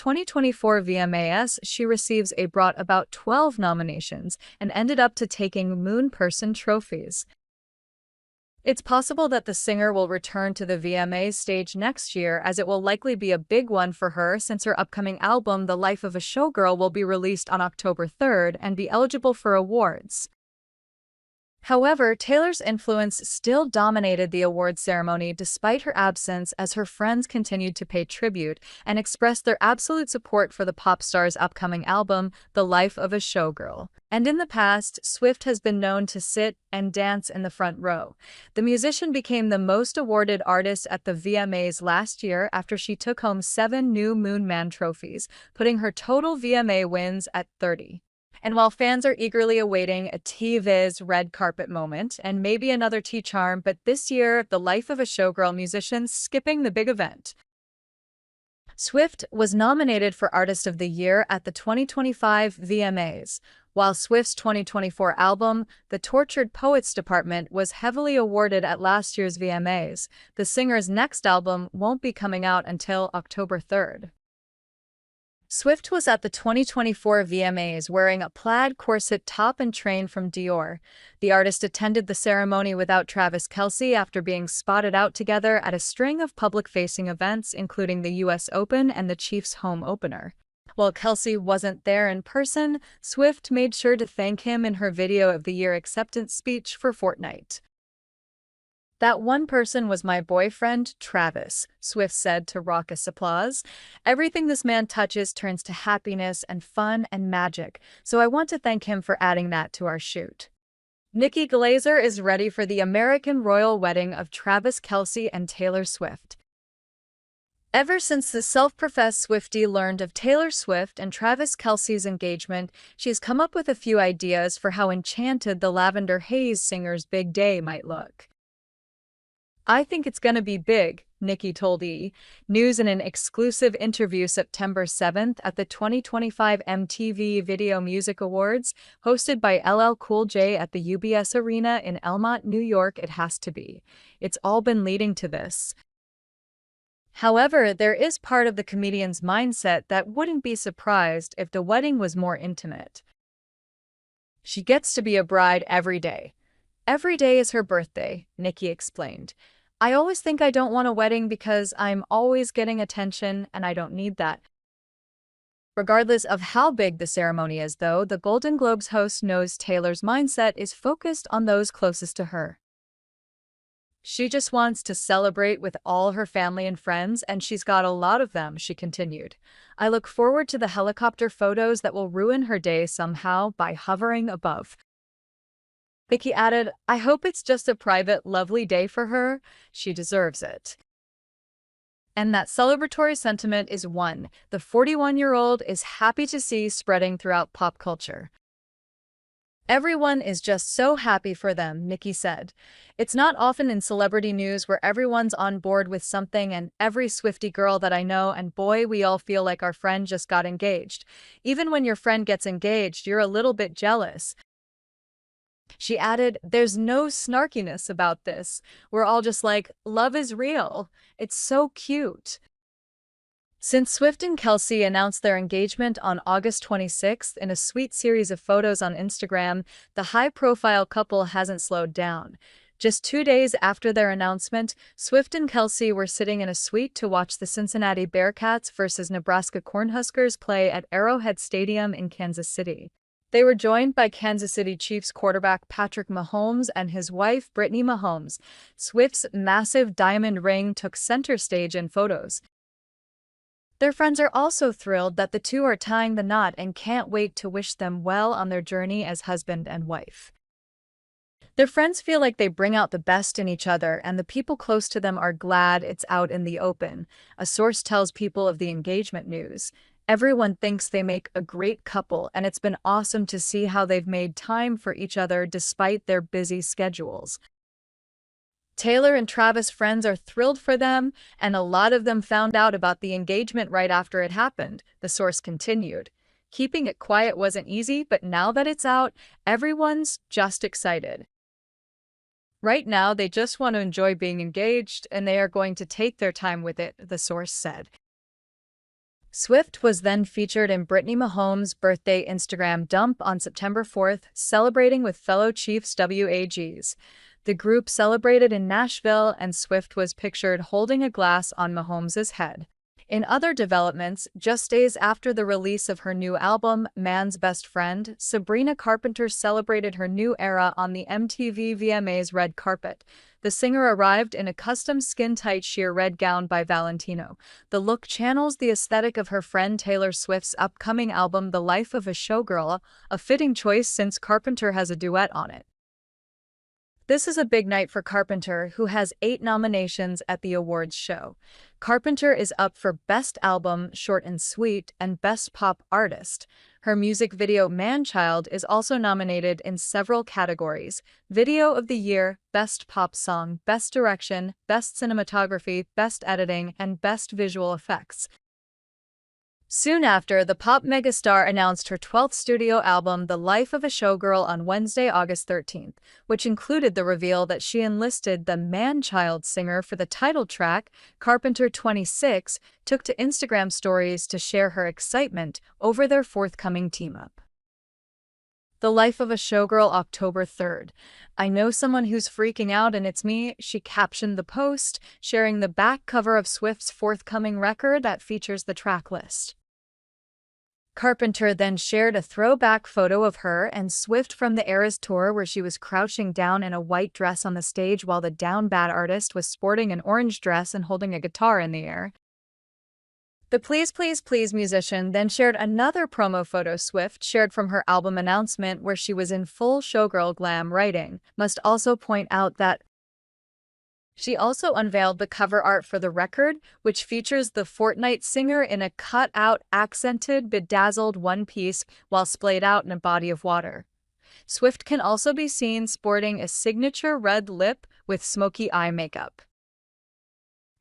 2024 VMAs, she receives a brought about 12 nominations and ended up to taking Moon Person trophies. It's possible that the singer will return to the VMAs stage next year, as it will likely be a big one for her since her upcoming album, The Life of a Showgirl, will be released on October 3rd and be eligible for awards. However, Taylor's influence still dominated the awards ceremony despite her absence, as her friends continued to pay tribute and express their absolute support for the pop star's upcoming album, The Life of a Showgirl. And in the past, Swift has been known to sit and dance in the front row. The musician became the most awarded artist at the VMAs last year after she took home 7 new Moon Man trophies, putting her total VMA wins at 30. And while fans are eagerly awaiting a T-Viz red carpet moment and maybe another T-Charm, but this year, The Life of a Showgirl musician's skipping the big event. Swift was nominated for Artist of the Year at the 2025 VMAs, while Swift's 2024 album, The Tortured Poets Department, was heavily awarded at last year's VMAs. The singer's next album won't be coming out until October 3rd. Swift was at the 2024 VMAs wearing a plaid corset top and train from Dior. The artist attended the ceremony without Travis Kelce after being spotted out together at a string of public-facing events, including the US Open and the Chiefs' home opener. While Kelce wasn't there in person, Swift made sure to thank him in her Video of the Year acceptance speech for Fortnite. "That one person was my boyfriend, Travis," Swift said to raucous applause. "Everything this man touches turns to happiness and fun and magic, so I want to thank him for adding that to our shoot." Nikki Glazer is ready for the American royal wedding of Travis Kelce and Taylor Swift. Ever since the self-professed Swiftie learned of Taylor Swift and Travis Kelce's engagement, she's come up with a few ideas for how enchanted the Lavender Haze singer's big day might look. "I think it's gonna be big," Nikki told E! News in an exclusive interview September 7th at the 2025 MTV Video Music Awards, hosted by LL Cool J at the UBS Arena in Elmont, New York. "It has to be. It's all been leading to this." However, there is part of the comedian's mindset that wouldn't be surprised if the wedding was more intimate. "She gets to be a bride every day. Every day is her birthday," Nikki explained. "I always think I don't want a wedding because I'm always getting attention and I don't need that." Regardless of how big the ceremony is, though, the Golden Globes host knows Taylor's mindset is focused on those closest to her. "She just wants to celebrate with all her family and friends, and she's got a lot of them," she continued. "I look forward to the helicopter photos that will ruin her day somehow by hovering above." Nikki added, "I hope it's just a private, lovely day for her. She deserves it." And that celebratory sentiment is one the 41-year-old is happy to see spreading throughout pop culture. "Everyone is just so happy for them," Nikki said. "It's not often in celebrity news where everyone's on board with something, and every Swiftie girl that I know, and boy, we all feel like our friend just got engaged. Even when your friend gets engaged, you're a little bit jealous." She added, "There's no snarkiness about this. We're all just like, love is real. It's so cute." Since Swift and Kelce announced their engagement on August 26th in a sweet series of photos on Instagram, the high-profile couple hasn't slowed down. Just 2 days after their announcement, Swift and Kelce were sitting in a suite to watch the Cincinnati Bearcats versus Nebraska Cornhuskers play at Arrowhead Stadium in Kansas City. They were joined by Kansas City Chiefs quarterback Patrick Mahomes and his wife, Brittany Mahomes. Swift's massive diamond ring took center stage in photos. Their friends are also thrilled that the two are tying the knot and can't wait to wish them well on their journey as husband and wife. Their friends feel like they bring out the best in each other, and the people close to them are glad it's out in the open, a source tells People of the engagement news. "Everyone thinks they make a great couple, and it's been awesome to see how they've made time for each other despite their busy schedules. Taylor and Travis' friends are thrilled for them, and a lot of them found out about the engagement right after it happened," the source continued. "Keeping it quiet wasn't easy, but now that it's out, everyone's just excited. Right now, they just want to enjoy being engaged, and they are going to take their time with it," the source said. Swift was then featured in Brittany Mahomes' birthday Instagram dump on September 4th, celebrating with fellow Chiefs WAGs. The group celebrated in Nashville, and Swift was pictured holding a glass on Mahomes' head. In other developments, just days after the release of her new album, Man's Best Friend, Sabrina Carpenter celebrated her new era on the MTV VMAs red carpet. The singer arrived in a custom skin-tight sheer red gown by Valentino. The look channels the aesthetic of her friend Taylor Swift's upcoming album The Life of a Showgirl, a fitting choice since Carpenter has a duet on it. This is a big night for Carpenter, who has 8 nominations at the awards show. Carpenter is up for Best Album, Short and Sweet, and Best Pop Artist. Her music video Man-Child is also nominated in several categories: Video of the Year, Best Pop Song, Best Direction, Best Cinematography, Best Editing, and Best Visual Effects. Soon after, the pop megastar announced her 12th studio album, The Life of a Showgirl, on Wednesday, August 13th, which included the reveal that she enlisted the Man-Child singer for the title track. Carpenter, 26, took to Instagram stories to share her excitement over their forthcoming team-up. The Life of a Showgirl, October 3rd. I know someone who's freaking out, and it's me, she captioned the post, sharing the back cover of Swift's forthcoming record that features the track list. Carpenter then shared a throwback photo of her and Swift from the Eras tour, where she was crouching down in a white dress on the stage while the Down Bad artist was sporting an orange dress and holding a guitar in the air. The Please Please Please musician then shared another promo photo Swift shared from her album announcement, where she was in full showgirl glam, writing, "Must also point out that..." She also unveiled the cover art for the record, which features the Fortnite singer in a cut-out, accented, bedazzled one-piece while splayed out in a body of water. Swift can also be seen sporting a signature red lip with smoky eye makeup.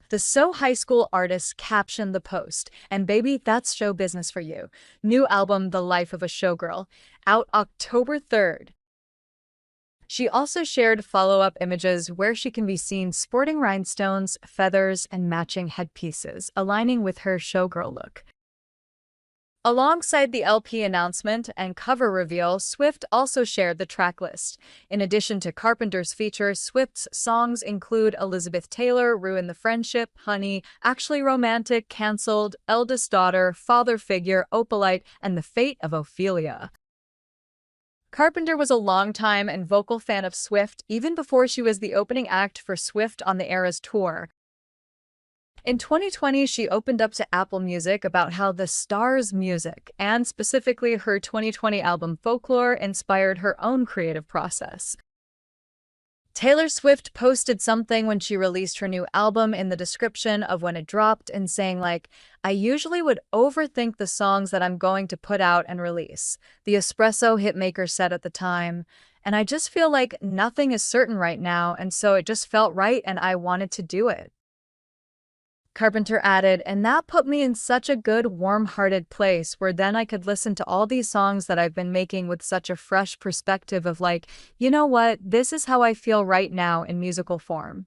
The So High School artist captioned the post, "And baby, that's show business for you." New album The Life of a Showgirl, out October 3rd. She also shared follow-up images where she can be seen sporting rhinestones, feathers, and matching headpieces, aligning with her showgirl look. Alongside the LP announcement and cover reveal, Swift also shared the tracklist. In addition to Carpenter's feature, Swift's songs include Elizabeth Taylor, Ruin the Friendship, Honey, Actually Romantic, Cancelled, Eldest Daughter, Father Figure, Opalite, and The Fate of Ophelia. Carpenter was a longtime and vocal fan of Swift, even before she was the opening act for Swift on the Eras tour. In 2020, she opened up to Apple Music about how the star's music, and specifically her 2020 album Folklore, inspired her own creative process. Taylor Swift posted something when she released her new album in the description of when it dropped, and saying like, "I usually would overthink the songs that I'm going to put out and release," the Espresso hitmaker said at the time, "and I just feel like nothing is certain right now, and so it just felt right and I wanted to do it." Carpenter added, "And that put me in such a good, warm-hearted place where then I could listen to all these songs that I've been making with such a fresh perspective of like, you know what, this is how I feel right now in musical form."